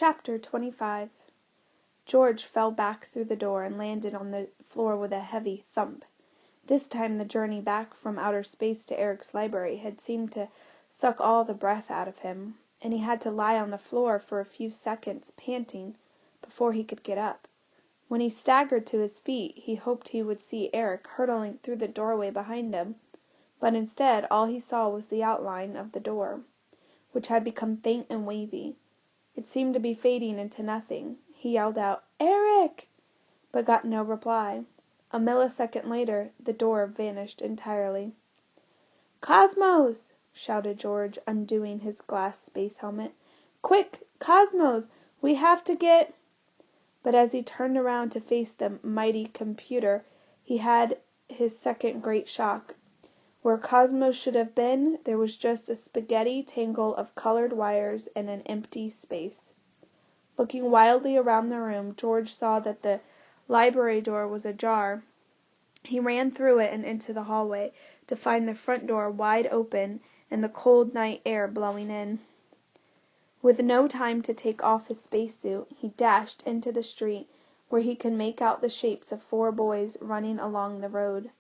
Chapter 25. George fell back through the door and landed on the floor with a heavy thump. This time the journey back from outer space to Eric's library had seemed to suck all the breath out of him, and he had to lie on the floor for a few seconds, panting, before he could get up. When he staggered to his feet, he hoped he would see Eric hurtling through the doorway behind him, but instead all he saw was the outline of the door, which had become faint and wavy. It seemed to be fading into nothing. He yelled out, "Eric!" but got no reply. A millisecond later, the door vanished entirely. "Cosmos!" shouted George, undoing his glass space helmet. "Quick, Cosmos! We have to get—" But as he turned around to face the mighty computer, he had his second great shock. Where Cosmos should have been, there was just a spaghetti tangle of colored wires and an empty space. Looking wildly around the room, George saw that the library door was ajar. He ran through it and into the hallway, to find the front door wide open and the cold night air blowing in. With no time to take off his spacesuit, he dashed into the street, where he could make out the shapes of 4 boys running along the road.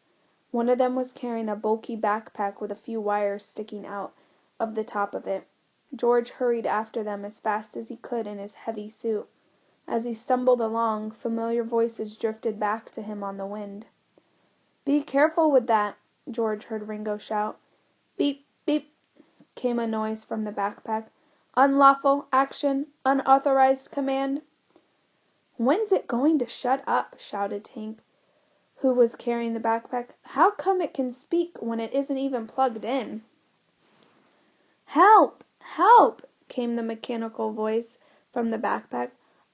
One of them was carrying a bulky backpack with a few wires sticking out of the top of it. George hurried after them as fast as he could in his heavy suit. As he stumbled along, familiar voices drifted back to him on the wind. "Be careful with that," George heard Ringo shout. "Beep, beep," came a noise from the backpack. "Unlawful action, unauthorized command." "When's it going to shut up?" shouted Tank, who was carrying the backpack. "How come it can speak when it isn't even plugged in?" "Help! Help!" came the mechanical voice from the backpack.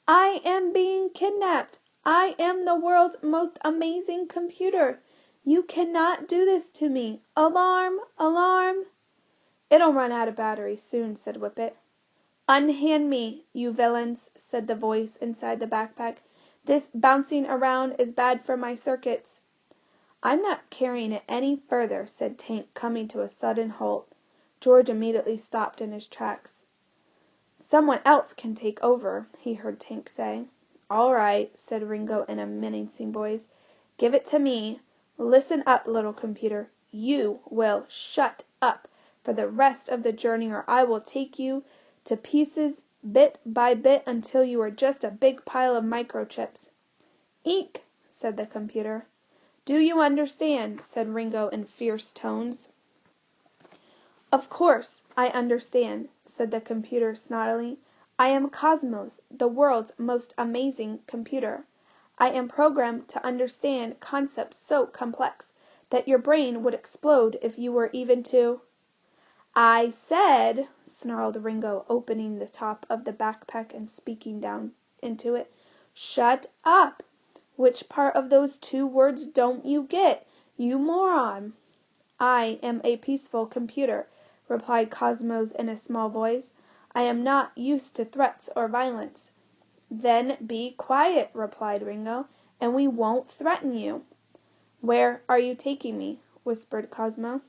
"I am being kidnapped. I am the world's most amazing computer. You cannot do this to me. Alarm! Alarm!" "It'll run out of battery soon," said Whippet. "Unhand me, you villains," said the voice inside the backpack. "This bouncing around is bad for my circuits." "I'm not carrying it any further," said Tank, coming to a sudden halt. George immediately stopped in his tracks. "Someone else can take over," he heard Tank say. "All right," said Ringo in a menacing voice. "Give it to me. Listen up, little computer. You will shut up for the rest of the journey, or I will take you to pieces bit by bit until you are just a big pile of microchips." "Eek," said the computer. "Do you understand?" said Ringo in fierce tones. "Of course I understand," said the computer snottily. "I am Cosmos, the world's most amazing computer. I am programmed to understand concepts so complex that your brain would explode if you were even to—" "I said," snarled Ringo, opening the top of the backpack and speaking down into it, "shut up! Which part of those 2 words don't you get, you moron?" "I am a peaceful computer," replied Cosmos in a small voice. "I am not used to threats or violence." "Then be quiet," replied Ringo, "and we won't threaten you." "Where are you taking me?" whispered Cosmo.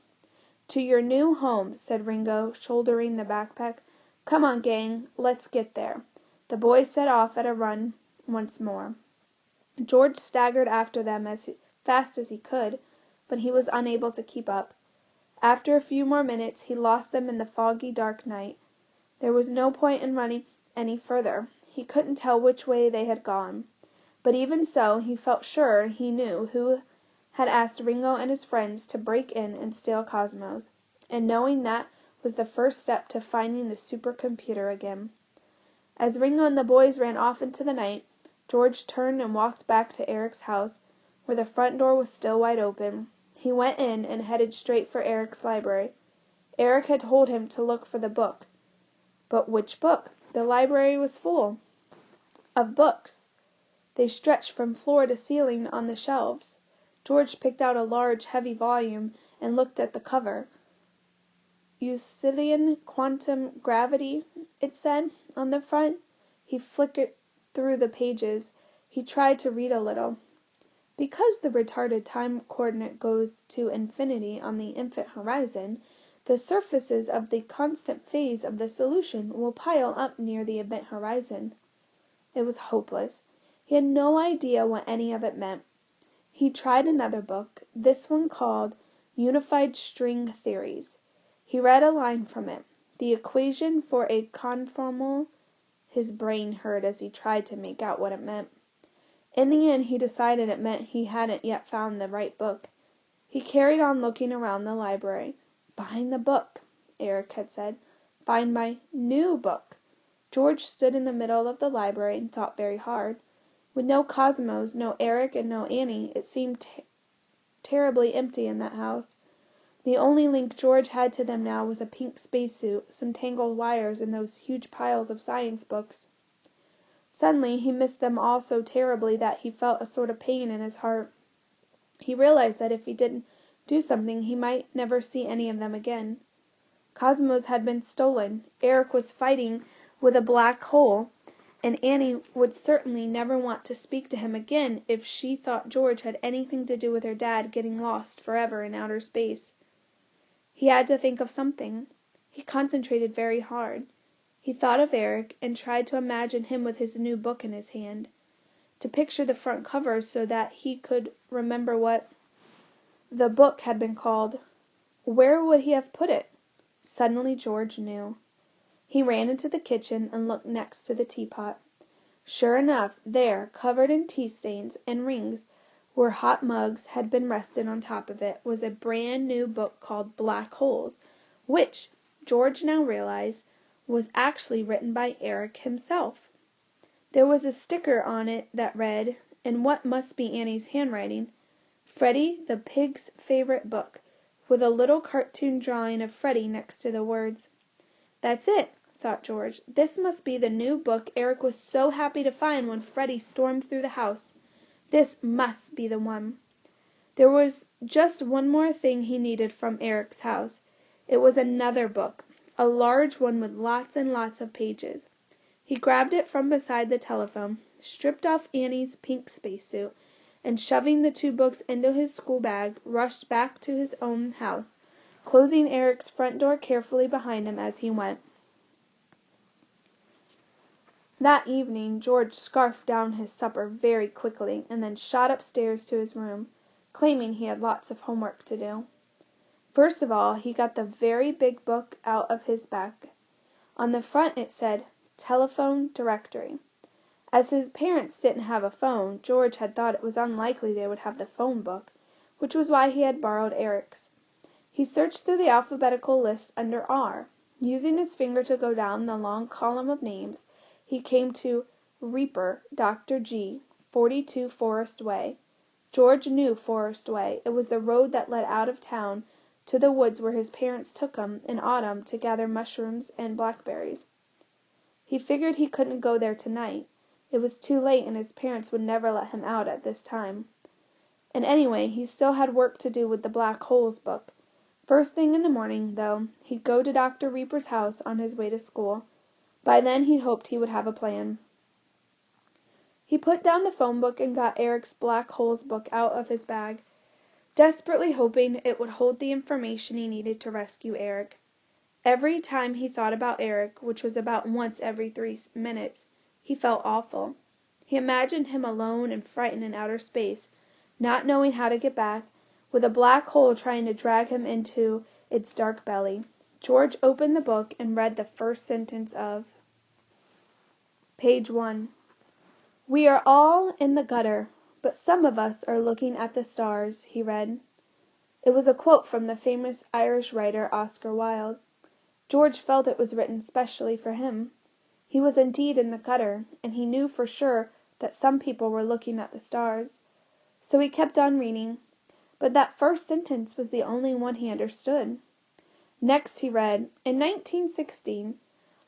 "To your new home," said Ringo, shouldering the backpack. "Come on, gang, let's get there." The boys set off at a run once more. George staggered after them as fast as he could, but he was unable to keep up. After a few more minutes he lost them in the foggy dark night. There was no point in running any further. He couldn't tell which way they had gone. But even so, he felt sure he knew who had asked Ringo and his friends to break in and steal Cosmos, and knowing that was the first step to finding the supercomputer again. As Ringo and the boys ran off into the night, George turned and walked back to Eric's house, where the front door was still wide open. He went in and headed straight for Eric's library. Eric had told him to look for the book. But which book? The library was full of books. They stretched from floor to ceiling on the shelves. George picked out a large, heavy volume and looked at the cover. "Euclidean Quantum Gravity," it said on the front. He flickered through the pages. He tried to read a little. "Because the retarded time coordinate goes to infinity on the infant horizon, The surfaces of the constant phase of the solution will pile up near the event horizon. It was hopeless. He had no idea what any of it meant. He tried another book, this one called Unified String Theories. He read a line from it. The equation for a conformal. His brain hurt as he tried to make out what it meant. In the end he decided it meant he hadn't yet found the right book. He carried on looking around the library. Find the book, Eric had said. Find my new book. George stood in the middle of the library and thought very hard. With no Cosmos, no Eric, and no Annie, it seemed terribly empty in that house. The only link George had to them now was a pink spacesuit, some tangled wires, and those huge piles of science books. Suddenly he missed them all so terribly that he felt a sort of pain in his heart. He realized that if he didn't do something he might never see any of them again. Cosmos had been stolen, Eric was fighting with a black hole, and Annie would certainly never want to speak to him again if she thought George had anything to do with her dad getting lost forever in outer space. He had to think of something. He concentrated very hard. He thought of Eric and tried to imagine him with his new book in his hand, to picture the front cover so that he could remember what the book had been called. Where would he have put it? Suddenly George knew. He ran into the kitchen and looked next to the teapot. Sure enough, there, covered in tea stains and rings, where hot mugs had been rested on top of it, was a brand new book called Black Holes, which, George now realized, was actually written by Eric himself. There was a sticker on it that read, in what must be Annie's handwriting, Freddie the Pig's Favorite Book, with a little cartoon drawing of Freddie next to the words. That's it, thought George. This must be the new book Eric was so happy to find when Freddie stormed through the house. This must be the one. There was just one more thing he needed from Eric's house. It was another book, a large one with lots and lots of pages. He grabbed it from beside the telephone, stripped off Annie's pink spacesuit, and shoving the two books into his school bag, rushed back to his own house, closing Eric's front door carefully behind him as he went. That evening George scarfed down his supper very quickly and then shot upstairs to his room, claiming he had lots of homework to do. First of all, he got the very big book out of his bag. On the front it said, Telephone Directory. As his parents didn't have a phone, George had thought it was unlikely they would have the phone book, which was why he had borrowed Eric's. He searched through the alphabetical list under R. Using his finger to go down the long column of names, he came to Reaper, Dr. G, 42 Forest Way. George knew Forest Way. It was the road that led out of town to the woods where his parents took him in autumn to gather mushrooms and blackberries. He figured he couldn't go there tonight. It was too late and his parents would never let him out at this time. And anyway, he still had work to do with the Black Holes book. First thing in the morning, though, he'd go to Dr. Reaper's house on his way to school. By then he hoped he would have a plan. He put down the phone book and got Eric's Black Holes book out of his bag, desperately hoping it would hold the information he needed to rescue Eric. Every time he thought about Eric, which was about once every 3 minutes, he felt awful. He imagined him alone and frightened in outer space, not knowing how to get back, with a black hole trying to drag him into its dark belly. George opened the book and read the first sentence of Page 1. We are all in the gutter, but some of us are looking at the stars, he read. It was a quote from the famous Irish writer Oscar Wilde. George felt it was written specially for him. He was indeed in the gutter, and he knew for sure that some people were looking at the stars. So he kept on reading, but that first sentence was the only one he understood. Next he read, in 1916,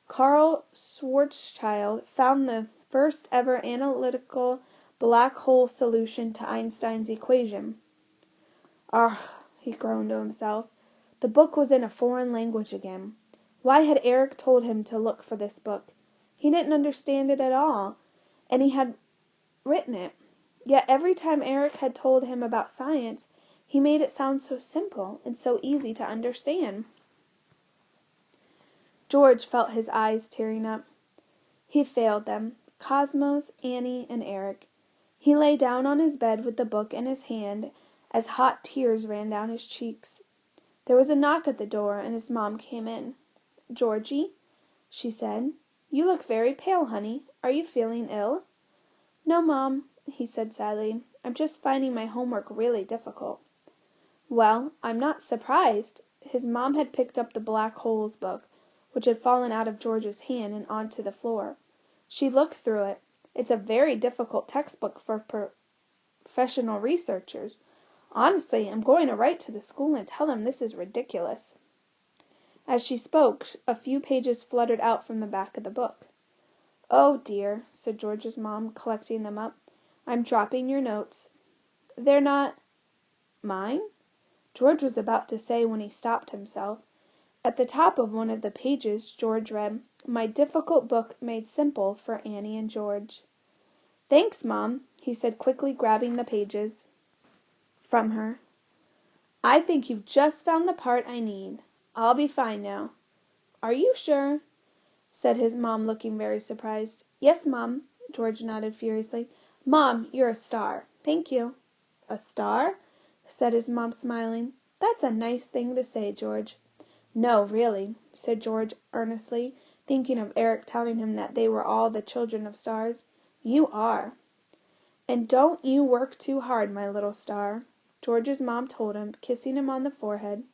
Karl Schwarzschild found the first ever analytical black hole solution to Einstein's equation. Ah, he groaned to himself. The book was in a foreign language again. Why had Eric told him to look for this book? He didn't understand it at all, and he had written it. Yet every time Eric had told him about science, he made it sound so simple and so easy to understand. George felt his eyes tearing up. He failed them, Cosmos, Annie, and Eric. He lay down on his bed with the book in his hand as hot tears ran down his cheeks. There was a knock at the door, and his mom came in. "Georgie," she said, "you look very pale, honey. Are you feeling ill?" "No, Mom," he said sadly. "I'm just finding my homework really difficult." "Well, I'm not surprised." His mom had picked up the Black Holes book, which had fallen out of George's hand and onto the floor. She looked through it. It's a very difficult textbook for professional researchers. Honestly, I'm going to write to the school and tell them this is ridiculous. As she spoke, a few pages fluttered out from the back of the book. "Oh, dear," said George's mom, collecting them up. "I'm dropping your notes." "They're not mine?" George was about to say when he stopped himself. At the top of one of the pages George read, "My difficult book made simple for Annie and George." "Thanks, Mom," he said quickly, grabbing the pages from her. "I think you've just found the part I need. I'll be fine now." "Are you sure?" said his mom, looking very surprised. "Yes, Mom," George nodded furiously. "Mom, you're a star. Thank you." "A star?" said his mom, smiling. "That's a nice thing to say, George." "No, really," said George earnestly, thinking of Eric telling him that they were all the children of stars. "You are." "And don't you work too hard, my little star," George's mom told him, kissing him on the forehead.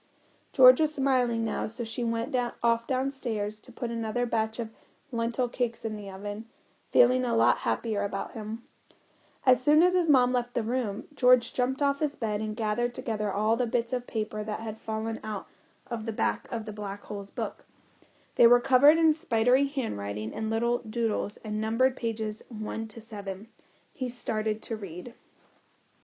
George was smiling now, so she went off downstairs to put another batch of lentil cakes in the oven, feeling a lot happier about him. As soon as his mom left the room, George jumped off his bed and gathered together all the bits of paper that had fallen out of the back of the Black Holes book. They were covered in spidery handwriting and little doodles and numbered pages 1 to 7. He started to read.